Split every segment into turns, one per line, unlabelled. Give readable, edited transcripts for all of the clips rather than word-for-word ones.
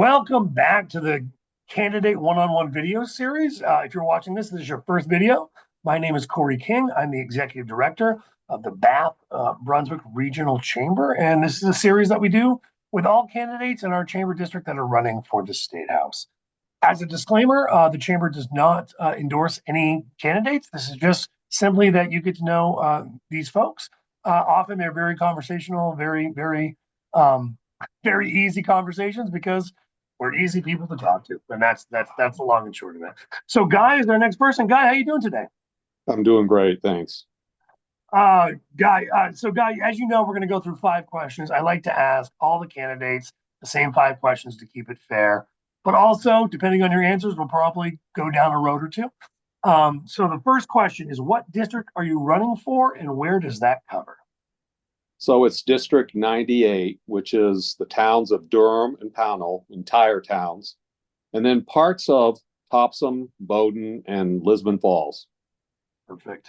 Welcome back to the Candidate One-on-One video series. If you're watching this is your first video. My name is Cory King. I'm the Executive Director of the Bath-Brunswick Regional Chamber, and this is a series that we do with all candidates in our chamber district that are running for the Statehouse. As a disclaimer, the chamber does not endorse any candidates. This is just simply that you get to know these folks. Often they're very conversational, um, very easy conversations because we're easy people to talk to, and that's the long and short of it. So, Guy is our next person. Guy, how you doing today?
I'm doing great, thanks.
Guy, as you know, we're going to go through 5 questions. I like to ask all the candidates the same 5 questions to keep it fair. But also, depending on your answers, we'll probably go down a road or two. So the first question is, what district are you running for, and where does that cover?
So it's District 98, which is the towns of Durham and Pownal, entire towns, and then parts of Topsham, Bowdoin, and Lisbon Falls.
Perfect.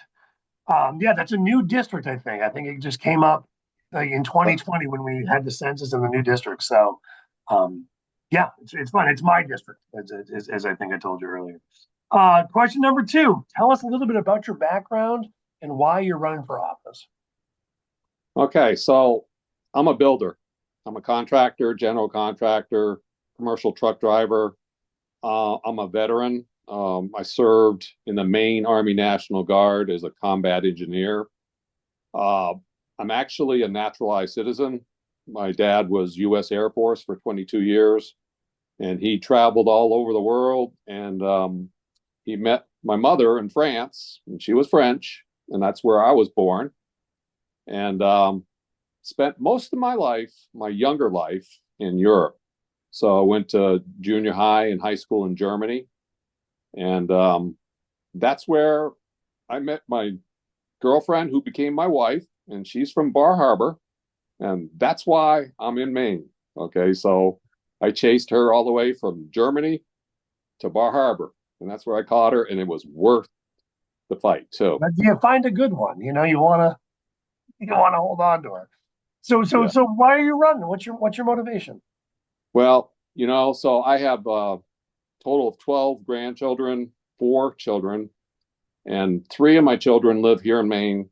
Yeah, that's a new district, I think. I think it just came up like in 2020 when we had the census in the new district. So, yeah, it's fun. It's my district, as I think I told you earlier. Question number 2. Tell us a little bit about your background and why you're running for office.
Okay, so I'm a builder. I'm a contractor, general contractor, commercial truck driver. I'm a veteran. I served in the Maine Army National Guard as a combat engineer. I'm actually a naturalized citizen. My dad was U.S. Air Force for 22 years, and he traveled all over the world. And he met my mother in France, and she was French, and that's where I was born. And spent most of my life, my younger life, in Europe. So I went to junior high and high school in Germany. And that's where I met my girlfriend, who became my wife, and she's from Bar Harbor. And that's why I'm in Maine. Okay, so I chased her all the way from Germany to Bar Harbor, and that's where I caught her, and it was worth the fight too.
But you find a good one. You want to hold on to her. So so
Yeah.
so why are you running? What's your motivation?
Well, so I have a total of 12 grandchildren, 4 children, and 3 of my children live here in Maine,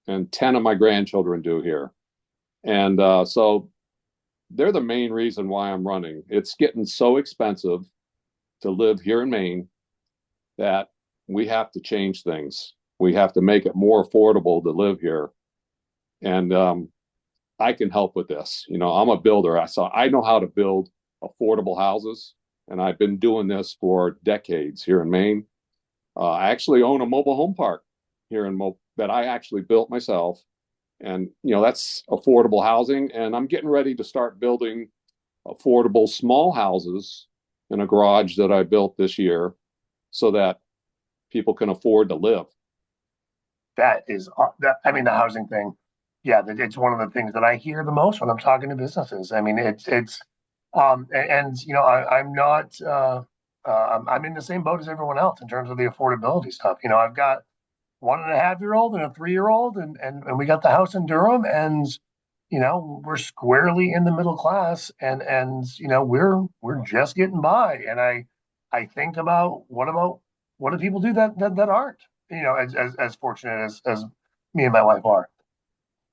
and 10 of my grandchildren do here. And so they're the main reason why I'm running. It's getting so expensive to live here in Maine that we have to change things. We have to make it more affordable to live here. And I can help with this. I'm a builder. So I know how to build affordable houses, and I've been doing this for decades here in Maine. I actually own a mobile home park here that I actually built myself, and that's affordable housing. And I'm getting ready to start building affordable small houses in a garage that I built this year, so that people can afford to live.
That is that. I mean, the housing thing. Yeah, it's one of the things that I hear the most when I'm talking to businesses. I mean, and I'm not. I'm in the same boat as everyone else in terms of the affordability stuff. I've got 1.5-year-old and a 3-year-old, and we got the house in Durham, and we're squarely in the middle class, and we're just getting by. And I think about what do people do that aren't as fortunate as me and my wife are.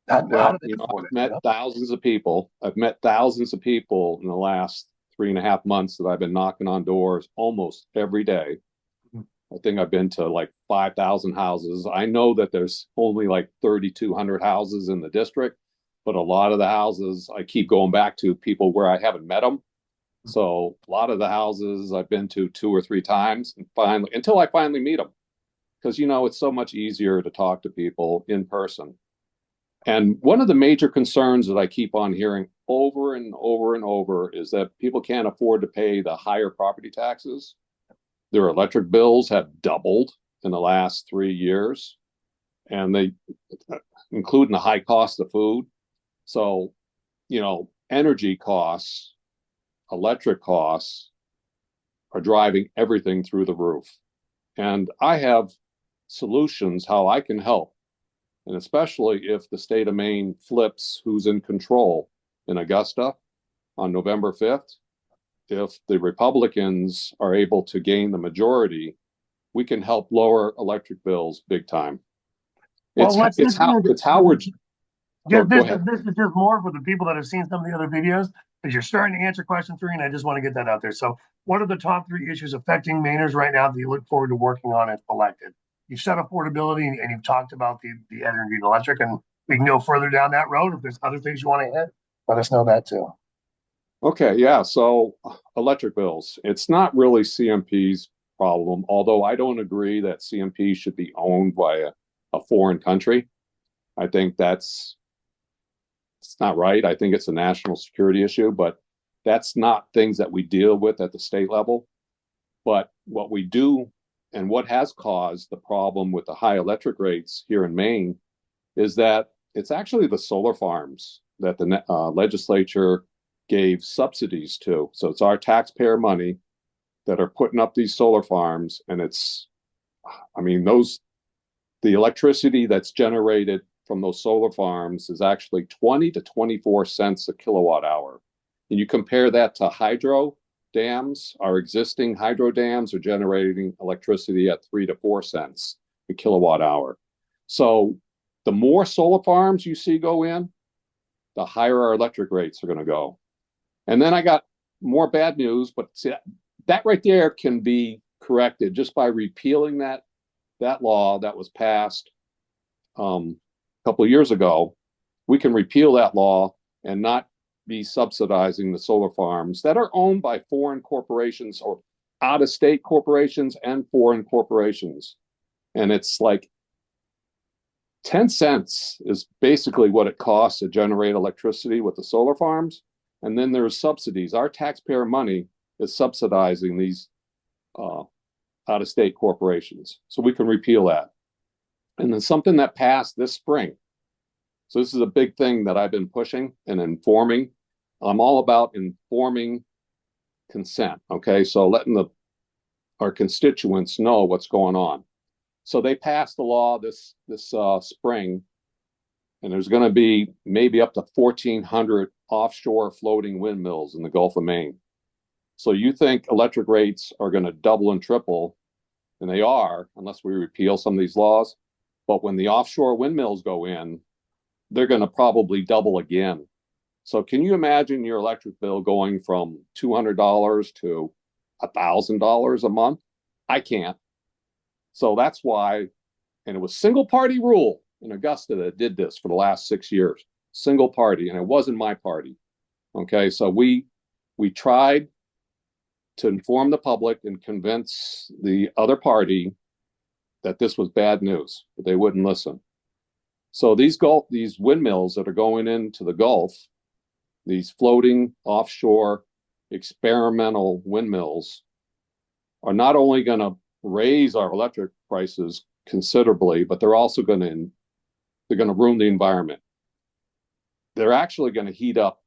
How do
Well,
they afford
I've
it?
met thousands of people. I've met thousands of people in the last 3.5 months that I've been knocking on doors almost every day. I think I've been to like 5,000 houses. I know that there's only like 3,200 houses in the district, but a lot of the houses I keep going back to people where I haven't met them. So a lot of the houses I've been to 2 or 3 times, and finally, until I finally meet them, because it's so much easier to talk to people in person. And one of the major concerns that I keep on hearing over and over and over is that people can't afford to pay the higher property taxes. Their electric bills have doubled in the last 3 years, and including the high cost of food. So, energy costs, electric costs are driving everything through the roof. And I have solutions how I can help. And especially if the state of Maine flips who's in control in Augusta on November 5th, if the Republicans are able to gain the majority, we can help lower electric bills big time.
Well, let's
It's how we're.
yeah,
Go ahead.
this is just more for the people that have seen some of the other videos, because you're starting to answer question three, and I just want to get that out there. So, what are the top three issues affecting Mainers right now that you look forward to working on if elected? You've said affordability, and you've talked about the energy and electric, and we can go further down that road. If there's other things you want to hit, let us know that too.
Okay, yeah. So electric bills, it's not really CMP's problem, although I don't agree that CMP should be owned by a foreign country. I think it's not right. I think it's a national security issue, but that's not things that we deal with at the state level. But what we do and what has caused the problem with the high electric rates here in Maine is that it's actually the solar farms that the legislature gave subsidies to. So it's our taxpayer money that are putting up these solar farms. And the electricity that's generated from those solar farms is actually 20 to 24 cents a kilowatt hour. And you compare that to hydro dams, our existing hydro dams are generating electricity at 3 to 4 cents a kilowatt hour. So the more solar farms you see go in, the higher our electric rates are going to go. And then I got more bad news, but see, that right there can be corrected just by repealing that law that was passed a couple of years ago. We can repeal that law and not be subsidizing the solar farms that are owned by foreign corporations or out-of-state corporations and foreign corporations. And it's like 10 cents is basically what it costs to generate electricity with the solar farms. And then there's subsidies. Our taxpayer money is subsidizing these out-of-state corporations. So we can repeal that. And then something that passed this spring. So this is a big thing that I've been pushing and informing. I'm all about informing consent. Okay, so letting our constituents know what's going on. So they passed the law this spring, and there's going to be maybe up to 1,400 offshore floating windmills in the Gulf of Maine. So you think electric rates are going to double and triple, and they are, unless we repeal some of these laws. But when the offshore windmills go in, they're going to probably double again. So can you imagine your electric bill going from $200 to $1,000 a month? I can't. So that's why, and it was single party rule in Augusta that did this for the last 6 years, single party, and it wasn't my party. Okay, so we tried to inform the public and convince the other party that this was bad news, but they wouldn't listen. So these windmills that are going into the Gulf, these floating offshore experimental windmills, are not only going to raise our electric prices considerably, but they're also going to ruin the environment. They're actually going to heat up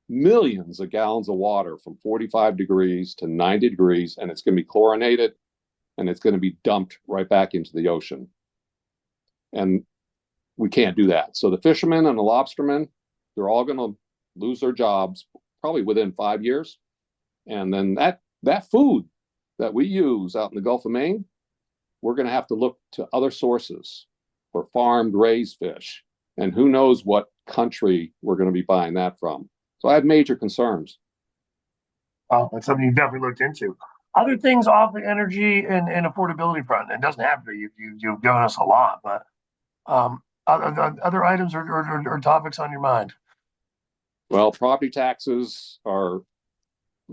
millions of gallons of water from 45 degrees to 90 degrees, and it's going to be chlorinated, and it's going to be dumped right back into the ocean. And we can't do that. So the fishermen and the lobstermen, they're all going to lose their jobs probably within 5 years. And then that food that we use out in the Gulf of Maine, we're going to have to look to other sources for farmed raised fish. And who knows what country we're going to be buying that from. So I have major concerns.
Well, that's something you've definitely looked into. Other things off the energy and affordability front. It doesn't have to be. You've given us a lot, but other items or topics on your mind.
Well, property taxes are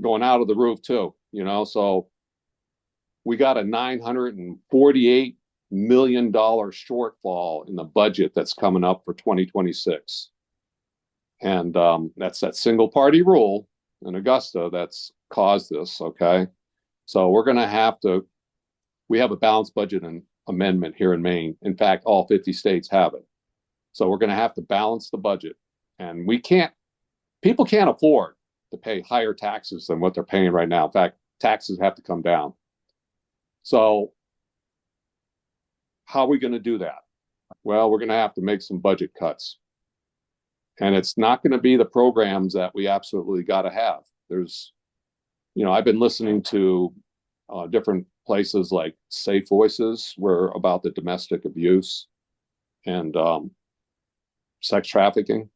going out of the roof too, so we got a $948 million shortfall in the budget that's coming up for 2026. And that's that single party rule in Augusta that's caused this. Okay. So we have a balanced budget and amendment here in Maine. In fact, all 50 states have it. So we're going to have to balance the budget, and people can't afford to pay higher taxes than what they're paying right now. In fact, taxes have to come down. So how are we going to do that? Well, we're going to have to make some budget cuts. And it's not going to be the programs that we absolutely got to have. There's, I've been listening to different places like Safe Voices, where about the domestic abuse and sex trafficking.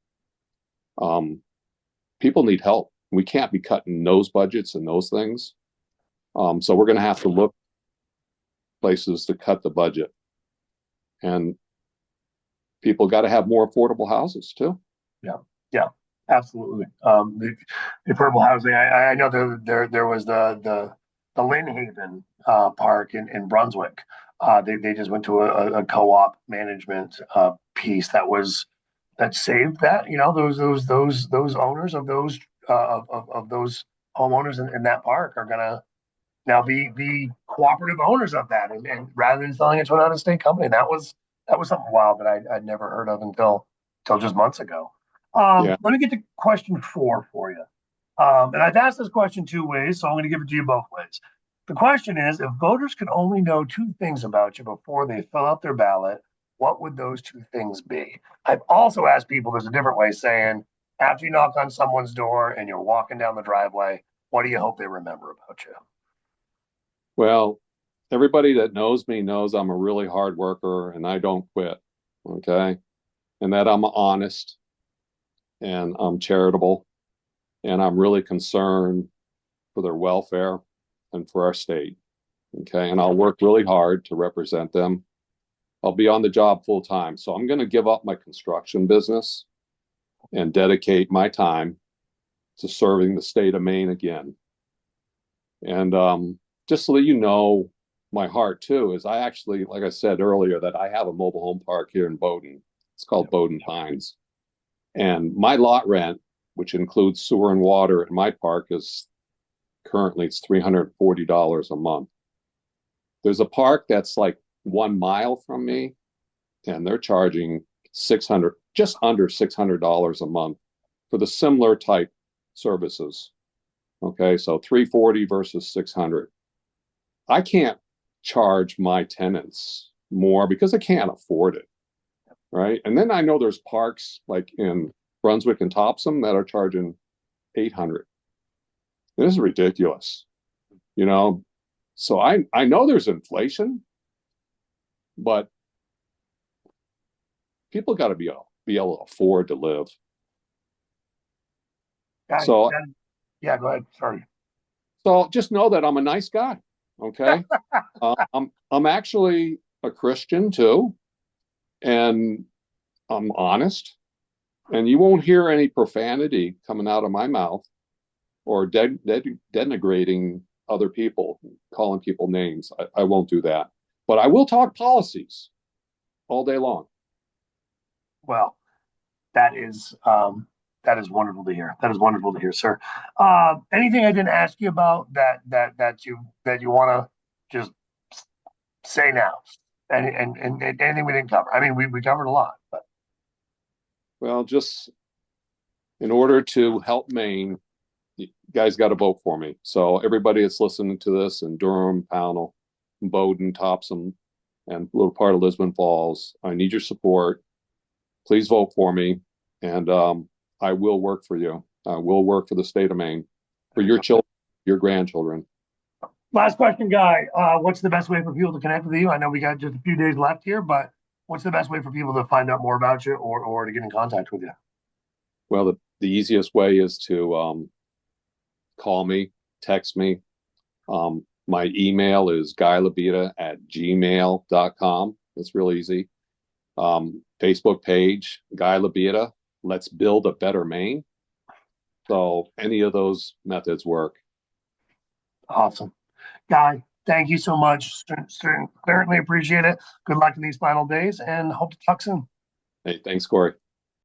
People need help. We can't be cutting those budgets and those things. So we're going to have to look places to cut the budget. And people got to have more affordable houses too.
Yeah, yeah, absolutely. The affordable housing. I know there was the Lynn Haven Park in Brunswick. They just went to a co-op management piece that saved that. Those owners of those homeowners in that park are gonna now be cooperative owners of that, and rather than selling it to an out-of-state company. That was something wild that I'd never heard of until just months ago.
Yeah.
Let me get to question 4 for you. And I've asked this question 2 ways, so I'm going to give it to you both ways. The question is, if voters could only know 2 things about you before they fill out their ballot, what would those 2 things be? I've also asked people, there's a different way, saying, after you knock on someone's door and you're walking down the driveway, what do you hope they remember about you?
Well, everybody that knows me knows I'm a really hard worker and I don't quit. Okay. And that I'm honest and I'm charitable and I'm really concerned for their welfare and for our state. Okay. And I'll work really hard to represent them. I'll be on the job full time. So I'm going to give up my construction business and dedicate my time to serving the state of Maine again. And just so that you know, my heart too is I actually, like I said earlier, that I have a mobile home park here in Bowdoin. It's called Bowdoin Pines. And my lot rent, which includes sewer and water in my park, is currently it's $340 a month. There's a park that's like 1 mile from me, and they're charging just under $600 a month for the similar type services. Okay, so 340 versus 600. I can't charge my tenants more because I can't afford it, right? And then I know there's parks like in Brunswick and Topsham that are charging 800. This is ridiculous, you know. So I know there's inflation, but people got to be able to afford to live. So
Yeah, go ahead. Sorry.
so just know that I'm a nice guy. Okay, I'm actually a Christian too, and I'm honest. And you won't hear any profanity coming out of my mouth or denigrating other people, calling people names. I won't do that, but I will talk policies all day long.
Well, that is wonderful to hear. That is wonderful to hear, sir. Anything I didn't ask you about that you want to just say now, and anything we didn't cover? I mean, we covered a lot, but
Well, just in order to help Maine, you guys got to vote for me. So everybody that's listening to this in Durham, Pownal, Bowdoin, Topsham, and a little part of Lisbon Falls, I need your support. Please vote for me, and I will work for you. I will work for the state of Maine, for your children, your grandchildren.
last question, Guy. What's the best way for people to connect with you? I know we got just a few days left here, but what's the best way for people to find out more about you or to get in contact with you?
Well, the easiest way is to call me, text me. My email is guylebida@gmail.com. It's real easy. Facebook page, Guy Lebida. Let's build a better Maine. So any of those methods work.
Awesome. Guy, thank you so much. Certainly appreciate it. Good luck in these final days and hope to talk soon.
Hey, thanks, Cory.